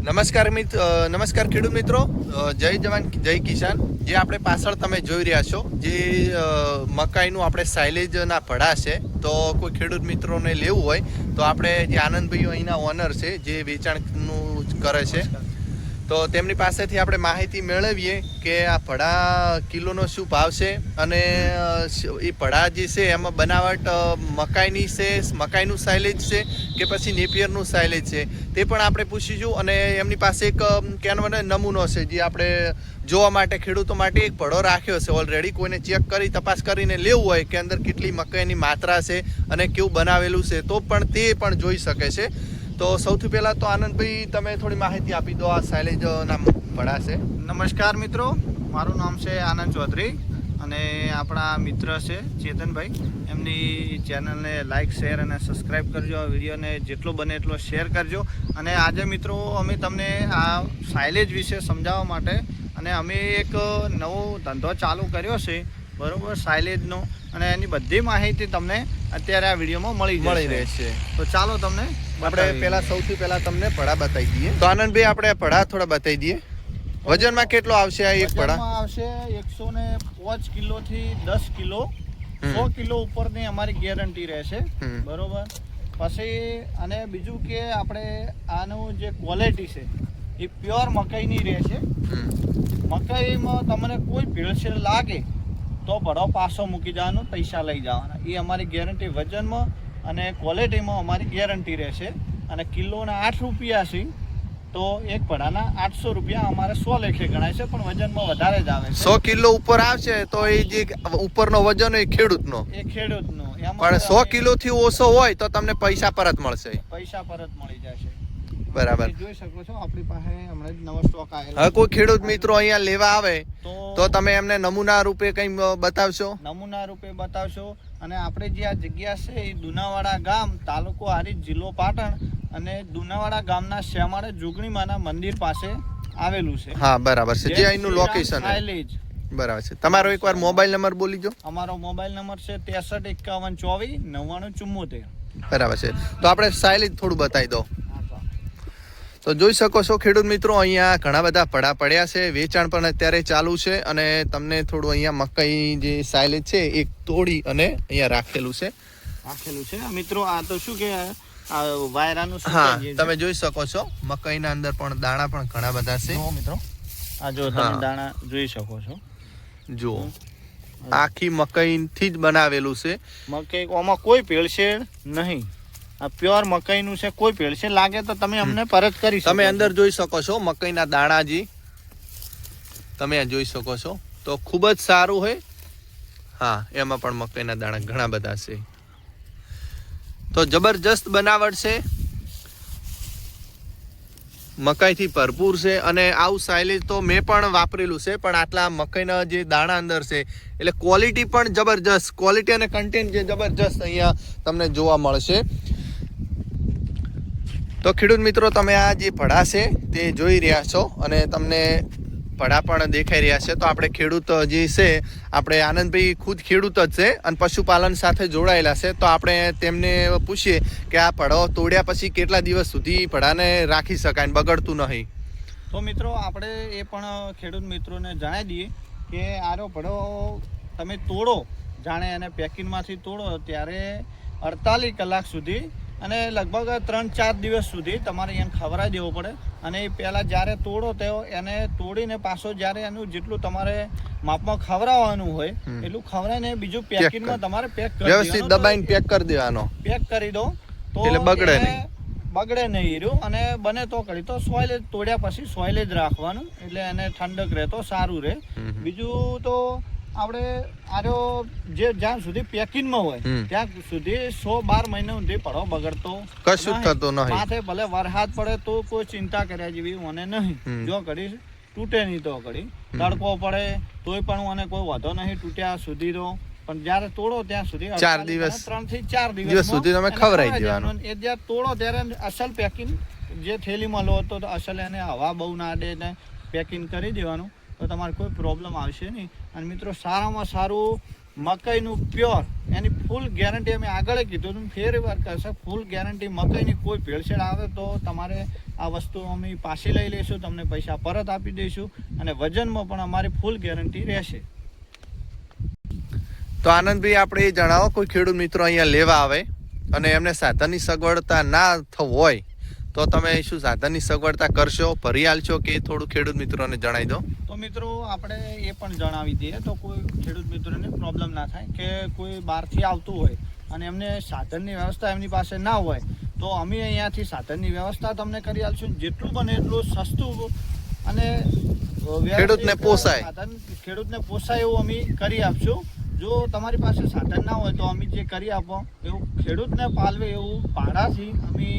નમસ્કાર ખેડૂત મિત્રો, જય જવાન જય કિસાન. જે આપણે પાછળ તમે જોઈ રહ્યા છો જે મકાઈનું આપણે સાઇલેજના ભડા છે. તો કોઈ ખેડૂત મિત્રોને લેવું હોય તો આપણે જે આનંદભાઈઓ અહીંના ઓનર છે જે વેચાણનું કરે છે, તો તેમની પાસેથી આપણે માહિતી મેળવીએ કે આ ભડા કિલોનો શું ભાવ છે અને એ ભડા જે છે એમાં બનાવટ મકાઈની છે, મકાઈનું સાઇલેજ છે કે પછી નેપિયરનું સાઇલેજ છે તે પણ આપણે પૂછીશું. અને એમની પાસે એક કેનવાનો નમૂનો છે જે આપણે જોવા માટે ખેડૂતો માટે એક ભડો રાખ્યો છે ઓલરેડી. કોઈને ચેક કરી તપાસ કરીને લેવું હોય કે અંદર કેટલી મકાઈની માત્રા છે અને કેવું બનાવેલું છે તો પણ તે પણ જોઈ શકે છે. તો સૌથી પહેલાં તો આનંદભાઈ તમે થોડી માહિતી આપી દો, આ સાઇલેજના ભડા છે. નમસ્કાર મિત્રો, મારું નામ છે આનંદ ચૌધરી અને આપણા મિત્ર છે ચેતનભાઈ. એમની ચેનલને લાઇક, શેર અને સબસ્ક્રાઈબ કરજો. આ વિડીયોને જેટલો બને એટલો શેર કરજો. અને આજે મિત્રો અમે તમને આ સાઇલેજ વિશે સમજાવવા માટે અને અમે એક નવો ધંધો ચાલુ કર્યો છે, બરાબર, સાઇલેજનો, અને એની બધી માહિતી તમને અત્યારે આ વિડીયોમાં મળી રહેશે. તો ચાલો તમને આપણે સૌથી પહેલા તમને ભડા બતાવી દઈએ. તો આનંદભાઈ આપણે ભડા થોડા બતાવી દઈએ. વજનમાં કેટલો આવશે આ એક ભડા? આવશે 105 કિલો થી 10 કિલો, 100 કિલો ઉપરની અમારી ગેરંટી રહેશે, બરોબર. પછી અને બીજું કે આપણે આનું જે ક્વોલિટી છે એ પ્યોર મકાઈની રહેશે. મકાઈમાં તમને કોઈ ભેળસેળ લાગે તો ભડો પાછો મૂકી જવાનો, પૈસા લઈ જવાના, એ અમારી ગેરંટી. વજનમાં અને ક્વોલિટીમાં અમારી ગેરંટી રહેશે. અને કિલોના 8 રૂપિયા છે તો એક ભડાના 800 રૂપિયા અમારે 100 લેખે ગણાય છે, પણ વજનમાં વધારે જ આવે છે. 100 કિલો ઉપર આવશે તો એ જે ઉપરનો વજન એ ખેડૂતનો, પણ 100 કિલો થી ઓછો હોય તો તમને પૈસા પરત મળશે. પૈસા પરત મળી જશે, બરાબર. જોઈ શકો છો આપણી પાસે હમણાં જ નવો સ્ટોક આવેલો. હવે કોઈ ખેડૂત મિત્રો અહીંયા લેવા આવે તો તમે એમને નમૂના રૂપે કઈ બતાવશો? નમૂના રૂપે બતાવશો. અને આપણે જે આ જગ્યા છે એ દુનાવાડા ગામ, તાલુકો હારીજ, જિલ્લો પાટણ, અને દુનાવાડા ગામના શ્યામાળે જોગણીમાના મંદિર પાસે આવેલું છે. હા, બરાબર છે, જે અહીંનું લોકેશન છે. બરાબર છે. તમારો એકવાર મોબાઈલ નંબર બોલી જો. અમારો મોબાઈલ નંબર છે 63 51 24 99 74. બરાબર છે. તો આપણે સાઇલેજ થોડું બતાવી દો. તો જોઈ શકો છો ખેડૂત મિત્રો, અહીંયા ઘણા બધા ભડા પડ્યા છે, વેચાણ પણ અત્યારે ચાલુ છે. અને તમને થોડું અહીંયા મકાઈ જે સાઇલેજ છે એ તોડી અને અહીંયા રાખેલું છે મિત્રો. આ તો શું કે વાયરાનું, હા, તમે જોઈ શકો છો મકાઈના અંદર પણ દાણા પણ ઘણા બધા છે મિત્રો. આ જો તમે દાણા જોઈ શકો છો, જો આખી મકાઈ થી જ બનાવેલું છે. મકાઈ ઓમાં કોઈ ભેળસેળ નહીં, આ પ્યોર મકાઈનું છે. કોઈ ભેળસેળ લાગે તો તમે અમને પરત કરી શકો. તમે અંદર જોઈ શકો છો મકાઈના દાણાજી, તમે જોઈ શકો છો. તો ખૂબ જ સારું હોય. હા, એમાં પણ મકાઈના દાણા ઘણા બધા છે. તો જબરજસ્ત બનાવટ છે, મકાઈથી ભરપૂર છે. અને આવું સાઇલેજ તો મેં પણ વાપરેલું છે, પણ આટલા મકાઈના જે દાણા અંદર છે એટલે ક્વોલિટી પણ જબરજસ્ત, ક્વોલિટી અને કન્ટેન્ટ જે જબરજસ્ત અહીંયા તમને જોવા મળશે. તો ખેડૂત મિત્રો, તમે આ જે ભડા છે તે જોઈ રહ્યા છો અને તમને ભડા પણ દેખાઈ રહ્યા છે. તો આપણે ખેડૂત જે છે, આપણે આનંદભાઈ ખુદ ખેડૂત જ છે અને પશુપાલન સાથે જોડાયેલા છે. તો આપણે તેમને પૂછીએ કે આ ભડો તોડ્યા પછી કેટલા દિવસ સુધી ભડાને રાખી શકાય, બગડતું નહીં. તો મિત્રો આપણે એ પણ ખેડૂત મિત્રોને જણાવી દઈએ કે આરો ભડો તમે તોડો, જાણે એને પેકિંગમાંથી તોડો ત્યારે 48 કલાક સુધી અને લગભગ 3-4 દિવસ સુધી તમારે એને ખવડાવી દેવો પડે. અને એ પહેલાં જ્યારે તોડો તો એને તોડીને પાછો જ્યારે એનું જેટલું તમારે માપમાં ખવડાવવાનું હોય એટલું ખવડાવીને બીજું પેકિંગમાં તમારે પેક કરી વ્યવસ્થિત દબાઈને પેક કરી દેવાનો. પેક કરી દો તો એટલે બગડે નહીં રહ્યું. અને બને તો કરી તો સોઇલેજ તોડ્યા પછી સોઇલેજ રાખવાનું, એટલે એને ઠંડક રહે તો સારું રહે. બીજું તો આપણે આરો જે જ્યાં સુધી પેકિંગમાં હોય ત્યાં સુધી 100-12 મહિના સુધી ભડો બગડતો કશું થતું નહીં. માથે ભલે વરસાદ પડે તો કોઈ ચિંતા કર્યા જેવી મને નહીં. જો ઘડી તૂટે નહીં તો ઘડી તડકો પડે તોય પણ મને કોઈ વાંધો નહીં, તૂટ્યા સુધી તો. પણ જયારે તોડો ત્યાં સુધી 4 દિવસ, 3 થી 4 દિવસ સુધી તમે ખવડાવી દેવાનું. એ જ્યારે તોડો ત્યારે અસલ પેકિંગ જે થેલીમાં લો તો અસલ એને હવા બહુ ના દે ને પેકિંગ કરી દેવાનું, તો તમારે કોઈ પ્રોબ્લેમ આવશે નહીં. અને મિત્રો સારામાં સારું મકાઈનું પ્યોર એની ફૂલ ગેરંટી અમે આગળ કીધું હતું, ફેર વાર કરશે ફૂલ ગેરંટી. મકાઈની કોઈ ભેળસેળ આવે તો તમારે આ વસ્તુ અમે પાછી લઈ લઈશું, તમને પૈસા પરત આપી દઈશું અને વજનમાં પણ અમારી ફૂલ ગેરંટી રહેશે. તો આનંદભાઈ આપણે એ જણાવો, કોઈ ખેડૂત મિત્રો અહીંયા લેવા આવે અને એમને સાધનની સગવડતા ના થવું હોય તો તમે શું સાધનની સગવડતા કરશો, ભરી આલશો કે થોડું ખેડૂત મિત્રોને જણાવી દો? તો મિત્રો આપણે એ પણ જણાવી દઈએ તો કોઈ ખેડૂત મિત્રોને પ્રોબ્લેમ ના થાય કે કોઈ બહારથી આવતું હોય અને એમને સાધનની વ્યવસ્થા એમની પાસે ના હોય તો અમે અહીંયાથી સાધનની વ્યવસ્થા તમને કરી આપશું. જેટલું બને એટલું સસ્તું અને ખેડૂતને પોસાય સાધન ખેડૂતને પોસાય એવું અમે કરી આપશું. જો તમારી પાસે સાધન ના હોય તો અમે જે કરી આપો એવું ખેડૂતને પાલવે એવું ભાડાથી અમે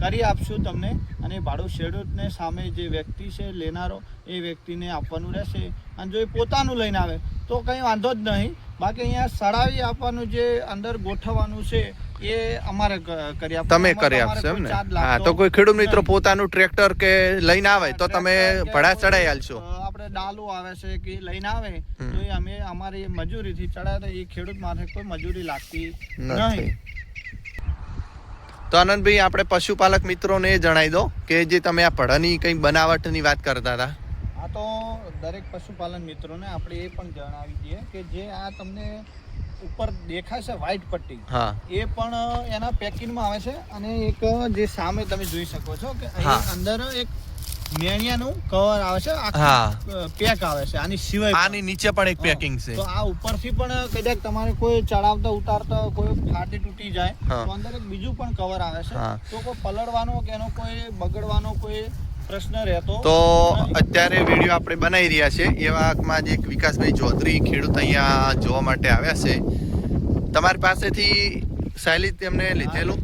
કરી આપશું તમને. અને ભાડું ખેડૂતને સામે જે વ્યક્તિ છે લેનારો એ વ્યક્તિને આપવાનું રહેશે. અને જો એ પોતાનું લઈને આવે તો કંઈ વાંધો જ નહીં. બાકી અહીંયા સડાવી આપવાનું જે અંદર ગોઠવવાનું છે એ અમારે કરી આપવાનું. તમે કરી આપશો એમ ને? હા, તો કોઈ ખેડૂત મિત્રો પોતાનું ટ્રેક્ટર કે લઈને આવે તો તમે ભાડા ચડાઈ આલશો? આપણે ડાલુ આવે છે કે લઈને આવે તો એ અમે અમારી મજૂરીથી ચડાવે, એ ખેડૂત માટે કોઈ મજૂરી લાગતી નહીં. તો આનંદભાઈ આપણે પશુપાલક મિત્રોને એ જણાવી દો કે જે તમે આ ભડાની કંઈક બનાવટની વાત કરતા હતા. આ તો દરેક પશુપાલન મિત્રોને આપણે એ પણ જણાવી દઈએ કે જે આ તમને ઉપર દેખાય છે વ્હાઈટ પટ્ટી, હા, એ પણ એના પેકિંગમાં આવે છે. અને એક જે સામે તમે જોઈ શકો છો કે અહીં અંદર એક મેણિયાનું કવર આવે છે, આખું પેક આવે છે. આની સિવાય આની નીચે પણ એક પેકિંગ છે. તો આ ઉપરથી પણ કદાચ તમારે કોઈ ચડાવતા ઉતારતા કોઈ ફાટી તૂટી જાય તો અંદર એક બીજું પણ કવર આવે છે. તો કોઈ પલળવાનો કે એનો કોઈ બગડવાનો કોઈ પ્રશ્ન રહેતો તો અત્યારે વિડીયો આપણે બનાવી રહ્યા છે એવામાં જ એક વિકાસભાઈ ચૌધરી ખેડૂત અહીંયા જોવા માટે આવ્યા છે. તમારી પાસેથી સાયલેજ તેમને લીધેલું.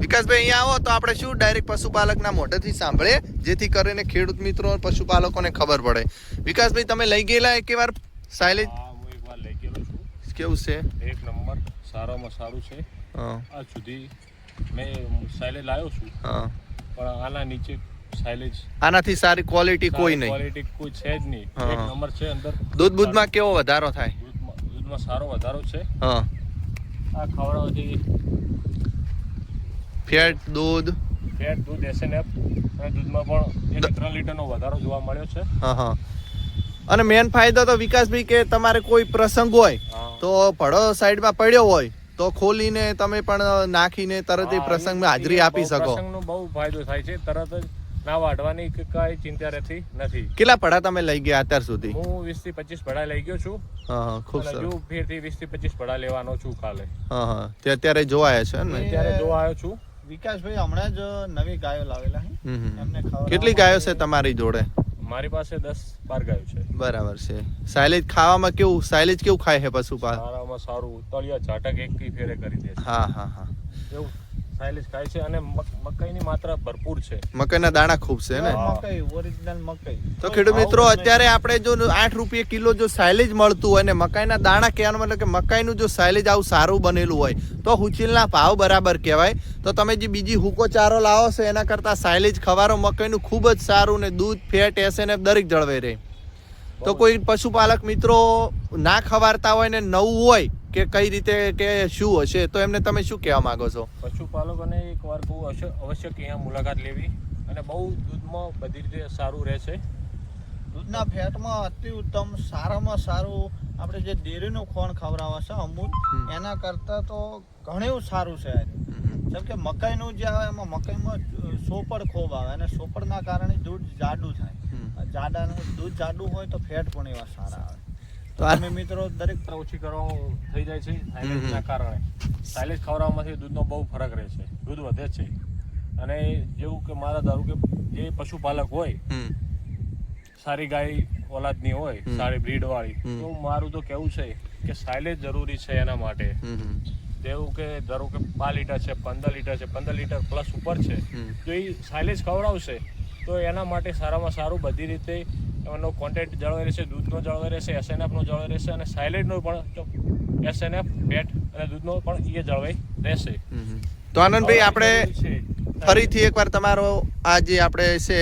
વિકાસભાઈ અહીંયા આવો તો આપણે શું ડાયરેક્ટ પશુપાલકના મોઢેથી સાંભળીએ જેથી કરીને ખેડૂત મિત્રો પશુપાલકોને ખબર પડે. વિકાસભાઈ તમે લઈ ગયેલા એક વાર સાયલેજ? હું એકવાર લઈ ગયેલો છું. કેવું છે? એક નંબર, સારામાં સારું છે. આજ સુધી મેં સાયલેજ લાવ્યો છું પણ આના નીચે સાયલેજ આનાથી સારી ક્વોલિટી કોઈ નહીં, ક્વોલિટી કોઈ છે જ નહીં. એક નંબર છે. અંદર દૂધમાં કેવો વધારો થાય? દૂધમાં સારો વધારો છે. હા, આ ખવડાવવાથી ફેટ દૂધ SNF અને દૂધમાં પણ 3 લીટરનો વધારો જોવા મળ્યો છે. હા. અને મેન ફાયદો તો વિકાસભાઈ કે તમારે કોઈ પ્રસંગ હોય તો ભડો સાઈડમાં પડ્યો હોય તો ખોલીને તમે પણ નાખીને તરત એ પ્રસંગમાં હાજરી આપી શકો. પ્રસંગનો બહુ ફાયદો થાય છે. તરત જ ના વાઢવાની કઈ ચિંતા રહેતી નથી. કેટલા ભડા તમે લઈ ગયા અત્યાર સુધી? હું 20 થી 25 ભડા લઈ ગયો છું. ખૂબ સરસ. હજુ ફેરથી 20 થી 25 ભડા લેવાનો છું કાલે. તે અત્યારે જોવાયા છે ને? અત્યારે જોવા આવ્યો છું. વિકાસભાઈ હમણાં જ નવી ગાયો લાવેલા છે. એમને કેટલી ગાયો છે તમારી જોડે? મારી પાસે 10-12 ગાયો છે. બરાબર છે. સાયલેજ ખાવામાં કેવું, સાયલેજ કેવું ખાય છે પશુપાલક? સારામાં સારું તળિયા ઝાટક એક ફેરે કરી દે છે. હા. એવું સાયલેજ ખાય છે. અને મકાઈની માત્રા ભરપૂર છે. મકાઈના દાણા ખૂબ છે ને? મકાઈ ઓરિજિનલ મકાઈ. તો ખેડૂત મિત્રો અત્યારે આપણે જો 8 રૂપિયા કિલો જો સાયલેજ મળતું હોય ને મકાઈના દાણા કહેવાનો મતલબ કે મકાઈનું જો સાયલેજ આવું સારું બનેલું હોય તો હુચીલના ભાવ બરાબર કહેવાય. તો તમે જે બીજી હુકો ચારો લાવો છો એના કરતાં સાયલેજ ખવારો મકાઈનું ખૂબ જ સારું ને દૂધ ફેટ SNF દરેક જળવાઈ રહે. તો કોઈ પશુપાલક મિત્રો ના ખવારતા હોય ને નવું હોય કે કઈ રીતે કે શું હશે તો એમને તમે શું કહેવા માંગો છો? પશુપાલકોને એકવાર બહુ અવશ્ય અહીંયા મુલાકાત લેવી. અને બહુ દૂધમાં બધી રીતે સારું રહે છે. દૂધના ફેટમાં અતિ ઉત્તમ, સારામાં સારું આપણે જે ડેરીનું ખોણ ખવડાવે છે અમૂલ એના કરતાં તો ઘણું સારું છે. જેમ કે મકાઈનું જે આવે એમાં મકાઈમાં સોપડ ખૂબ આવે અને સોપડના કારણે દૂધ જાડું થાય. દૂધ જાડું હોય તો ફેટ પણ એવા સારા આવે. તો અમે મિત્રો દરેક ઓછી કરવાનું થઈ જાય છે સાયલેજના કારણે. સાયલેજ ખવડાવવામાંથી દૂધનો બહુ ફરક રહે છે. દૂધ વધે છે. અને જેવું કે મારા ધારું કે જે પશુપાલક હોય સારી ગાય ઓલાદની હોય, સારી બ્રીડ વાળી, તો મારું તો કેવું છે કે સાયલેજ જરૂરી છે એના માટે. જેવું કે ધારો કે 5 લીટર છે, 15 લીટર છે, 15 લીટર પ્લસ ઉપર છે, તો એ સાયલેજ ખવડાવશે તો એના માટે સારામાં સારું બધી રીતે એનો કોન્ટેન્ટ જળવાઈ રહેશે, દૂધનો જળવાઈ રહેશે, SNFનો જળવાઈ રહેશે અને સાયલેજનો પણ SNF ફેટ અને દૂધનો પણ એ જળવાઈ રહેશે. તો આનંદભાઈ આપણે ફરીથી એકવાર તમારો આ જે આપણે છે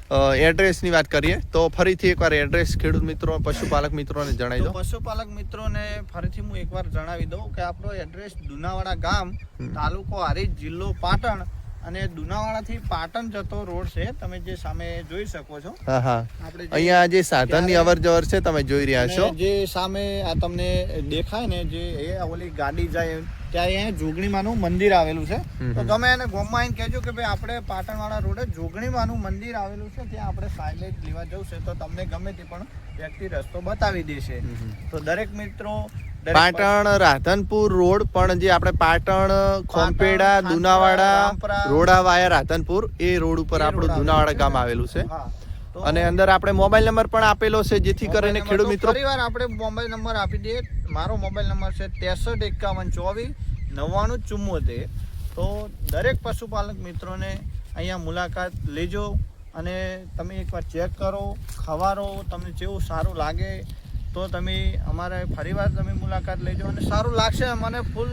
એડ્રેસની વાત કરીએ તો ફરીથી એકવાર એડ્રેસ ખેડૂત મિત્રો પશુપાલક મિત્રોને જણાવી તો દો. પશુપાલક મિત્રોને ફરીથી હું એકવાર જણાવી દઉં કે આપણો એડ્રેસ દુનાવાડા ગામ, તાલુકો હારીજ, જિલ્લો પાટણ, અને દુનાવાડાથી પાટણ જતો રોડ છે, તમે જે સામે જોઈ શકો છો. હા હા, આપણે જે અહીંયા જે સાધનની અવર જવર છે તમે જોઈ રહ્યા છો. અને જે સામે આ તમને દેખાય ને, જે એ ઓલી ગાડી જાય ત્યાં અહીંયા જોગણીમાનું મંદિર આવેલું છે. તો તમે એને ગોમમાં આવીને કહેજો કે ભાઈ આપણે પાટણવાળા રોડે જોગણીમાનું મંદિર આવેલું છે, ત્યાં આપણે સાયલેજ લેવા જવું છે, તો તમને ગમે તે પણ વ્યક્તિ રસ્તો બતાવી દેશે. તો દરેક મિત્રો પાટણ રાધનપુર રોડ, પણ જે આપણે પાટણ ખોમપેડા દુનાવાડા રામપરા, રોડા વાયા રાધનપુર એ રોડ ઉપર આપણું દુનાવાડા ગામ આવેલું છે. હા, તો અને અંદર આપણે મોબાઈલ નંબર પણ આપેલો છે, જેથી કરીને ખેડૂત મિત્રો ફરીવાર આપણે મોબાઈલ નંબર આપી દઈએ. મારો મોબાઈલ નંબર છે 6351249974. તો દરેક પશુપાલક મિત્રોને અહીંયા મુલાકાત લેજો અને તમે એકવાર ચેક કરો, ખવારો, તમને જેવું સારું લાગે તો તમે અમારે ફરીવાર તમે મુલાકાત લેજો, અને સારું લાગશે મને ફૂલ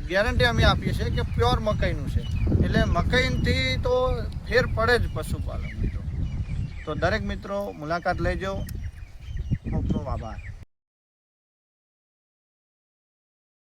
ગેરંટી અમે આપીએ છીએ કે પ્યોર મકાઈનું છે, એટલે મકાઈથી તો ફેર પડે જ પશુપાલક મિત્રો. તો દરેક મિત્રો મુલાકાત લેજો. ખૂબ ખૂબ આભાર.